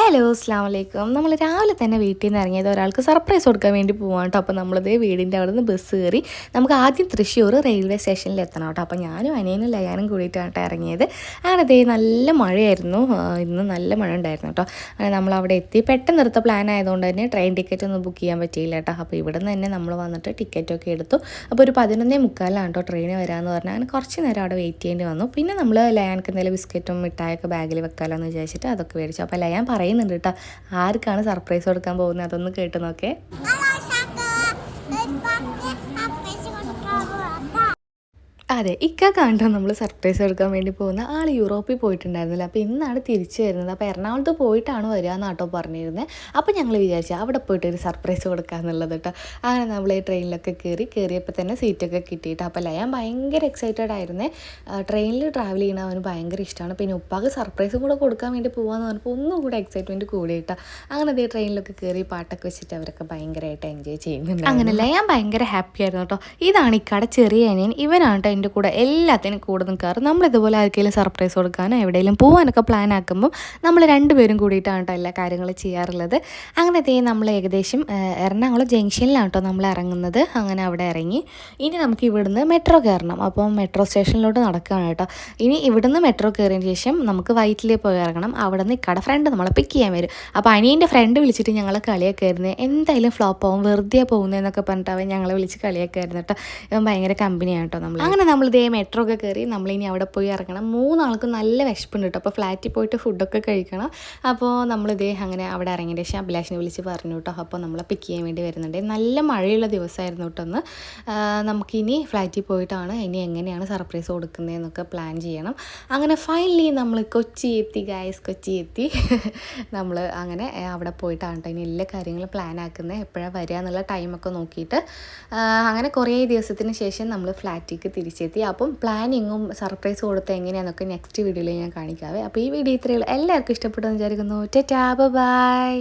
Hello അസ്സലാമു അലൈക്കും. നമ്മൾ രാവിലെ തന്നെ വീട്ടിൽ നിന്ന് ഇറങ്ങിയത് ഒരാൾക്ക് സർപ്രൈസ് കൊടുക്കാൻ വേണ്ടി പോവാണ് കേട്ടോ. അപ്പോൾ നമ്മളിത് വീടിൻ്റെ അവിടെ നിന്ന് ബസ് കയറി നമുക്ക് ആദ്യം തൃശ്ശൂർ റെയിൽവേ സ്റ്റേഷനിൽ എത്തണം കേട്ടോ. അപ്പോൾ ഞാനും അനിയനും ലയാനും കൂടിയിട്ടാണ് കേട്ടോ ഇറങ്ങിയത്. അങ്ങനെ ദേ നല്ല മഴയായിരുന്നു, ഇന്ന് നല്ല മഴ ഉണ്ടായിരുന്നു കേട്ടോ. അങ്ങനെ നമ്മളവിടെ എത്തി. പെട്ടെന്ന് എടുത്ത പ്ലാൻ ആയതുകൊണ്ട് തന്നെ ട്രെയിൻ ടിക്കറ്റ് ഒന്നും ബുക്ക് ചെയ്യാൻ പറ്റിയില്ല കേട്ടോ. അപ്പോൾ ഇവിടെ നിന്ന് തന്നെ നമ്മൾ വന്നിട്ട് ടിക്കറ്റൊക്കെ എടുത്തു. അപ്പോൾ ഒരു 11:45 കേട്ടോ ട്രെയിന് വരാമെന്ന് പറഞ്ഞാൽ അങ്ങനെ കുറച്ച് നേരം അവിടെ വെയിറ്റ് ചെയ്യേണ്ടി വന്നു. പിന്നെ നമ്മൾ ലയാനക്ക് എന്തെങ്കിലും ബിസ്ക്കറ്റും മിഠായൊക്കെ ബാഗിൽ വെക്കാമല്ലോ എന്ന് വിചാരിച്ചിട്ട് അതൊക്കെ മേടിച്ചു. അപ്പോൾ ലയാൻ പറയുന്നുണ്ട് കേട്ടോ ആർക്കാണ് സർപ്രൈസ് കൊടുക്കാൻ പോകുന്നത്, അതൊന്ന് കേട്ട് നോക്കേ. അതെ, ഇക്കാക്കാണ്ടോ നമ്മൾ സർപ്രൈസ് എടുക്കാൻ വേണ്ടി പോകുന്ന ആൾ യൂറോപ്പിൽ പോയിട്ടുണ്ടായിരുന്നില്ല. അപ്പോൾ ഇന്നാണ് തിരിച്ചു വരുന്നത്. അപ്പോൾ എറണാകുളത്ത് പോയിട്ടാണ് വരിക എന്നാട്ടോ പറഞ്ഞിരുന്നത്. അപ്പോൾ ഞങ്ങൾ വിചാരിച്ചു അവിടെ പോയിട്ട് ഒരു സർപ്രൈസ് കൊടുക്കാമെന്നുള്ളത് കേട്ടോ. അങ്ങനെ നമ്മൾ ഈ ട്രെയിനിലൊക്കെ കയറിയപ്പോൾ തന്നെ സീറ്റൊക്കെ കിട്ടിയിട്ട് അപ്പോൾ ലയാൻ ഭയങ്കര എക്സൈറ്റഡ് ആയിരുന്നേ. ട്രെയിനിൽ ട്രാവൽ ചെയ്യണ അവന് ഭയങ്കര ഇഷ്ടമാണ്. പിന്നെ ഉപ്പാക്ക് സർപ്രൈസും കൂടെ കൊടുക്കാൻ വേണ്ടി പോകാമെന്ന് പറഞ്ഞപ്പോൾ ഒന്നും കൂടെ എക്സൈറ്റ്മെൻറ്റ് കൂടിയിട്ടാണ്. അങ്ങനെ അതേ ട്രെയിനിലൊക്കെ കയറി പാട്ടൊക്കെ വെച്ചിട്ട് അവരൊക്കെ ഭയങ്കരമായിട്ട് എൻജോയ് ചെയ്യുന്നുണ്ട്. അങ്ങനെ ലയാൻ ഭയങ്കര ഹാപ്പി ആയിരുന്നു കേട്ടോ. ഇതാണ് ഇക്കടെ ചെറിയ അനിയൻ. ഇവനാണ് എൻ്റെ കൂടെ എല്ലാത്തിനും കൂടെ നിൽക്കാറ്. നമ്മളിതുപോലെ ആർക്കെങ്കിലും സർപ്രൈസ് കൊടുക്കാനോ എവിടെയെങ്കിലും പോകാനൊക്കെ പ്ലാൻ ആക്കുമ്പം നമ്മൾ രണ്ടുപേരും കൂടിയിട്ടാണ് കേട്ടോ എല്ലാ കാര്യങ്ങളും ചെയ്യാറുള്ളത്. അങ്ങനെ നമ്മൾ ഏകദേശം എറണാകുളം ജംഗ്ഷനിലാണ് കേട്ടോ നമ്മൾ ഇറങ്ങുന്നത്. അങ്ങനെ അവിടെ ഇറങ്ങി ഇനി നമുക്ക് ഇവിടുന്ന് മെട്രോ കയറണം. അപ്പം മെട്രോ സ്റ്റേഷനിലോട്ട് നടക്കുകയാണ് കേട്ടോ. ഇനി ഇവിടുന്ന് മെട്രോ കയറിയതിന് ശേഷം നമുക്ക് വൈറ്റിലേ പോയി ഇറങ്ങണം. അവിടെ നിന്ന് ഇക്കടെ ഫ്രണ്ട് നമ്മളെ പിക്ക് ചെയ്യാൻ വരും. അപ്പോൾ അനിയൻ്റെ ഫ്രണ്ട് വിളിച്ചിട്ട് ഞങ്ങൾ കളിയൊക്കെ ആയിരുന്നു. എന്തായാലും ഫ്ലോപ്പ് ആവും, വെറുതെ പോകുന്നതെന്നൊക്കെ പറഞ്ഞിട്ട് അവൻ ഞങ്ങളെ വിളിച്ച് കളിയൊക്കെ ആയിരുന്നു കേട്ടോ. ഇവൻ ഭയങ്കര കമ്പനിയാണ് കേട്ടോ നമ്മൾ. അങ്ങനെ നമ്മളിതേ മെട്രോ ഒക്കെ കയറി നമ്മളിനി അവിടെ പോയി ഇറങ്ങണം. മൂന്നാൾക്കും നല്ല വിശപ്പുണ്ട് കേട്ടോ. അപ്പോൾ ഫ്ലാറ്റിൽ പോയിട്ട് ഫുഡൊക്കെ കഴിക്കണം. അപ്പോൾ നമ്മളിതേ അങ്ങനെ അവിടെ ഇറങ്ങിയ ശേഷം അഭിലാഷിനെ വിളിച്ച് പറഞ്ഞു കേട്ടോ. അപ്പോൾ നമ്മളെ പിക്ക് ചെയ്യാൻ വേണ്ടി വരുന്നുണ്ട്. നല്ല മഴയുള്ള ദിവസമായിരുന്നു കേട്ടോ ഒന്ന്. നമുക്കിനി ഫ്ലാറ്റിൽ പോയിട്ടാണ് ഇനി എങ്ങനെയാണ് സർപ്രൈസ് കൊടുക്കുന്നതെന്നൊക്കെ പ്ലാൻ ചെയ്യണം. അങ്ങനെ ഫൈനലി നമ്മൾ കൊച്ചി എത്തി ഗായ്സ്, കൊച്ചി എത്തി. നമ്മൾ അങ്ങനെ അവിടെ പോയിട്ടാണ് കേട്ടോ ഇനി എല്ലാ കാര്യങ്ങളും പ്ലാൻ ആക്കുന്നത്. എപ്പോഴാണ് വരിക എന്നുള്ള ടൈമൊക്കെ നോക്കിയിട്ട് അങ്ങനെ കുറേ ദിവസത്തിന് ശേഷം നമ്മൾ ഫ്ലാറ്റിലേക്ക് തിരിച്ചെത്തി. അപ്പം പ്ലാനിങ്ങും സർപ്രൈസ് കൊടുത്ത് എങ്ങനെയാണെന്നൊക്കെ നെക്സ്റ്റ് വീഡിയോയിൽ ഞാൻ കാണിക്കാവേ. അപ്പോൾ ഈ വീഡിയോ ഇത്രയേ ഉള്ളൂ. എല്ലാവർക്കും ഇഷ്ടപ്പെട്ടെന്ന് വിചാരിക്കുന്നു. Tata bye.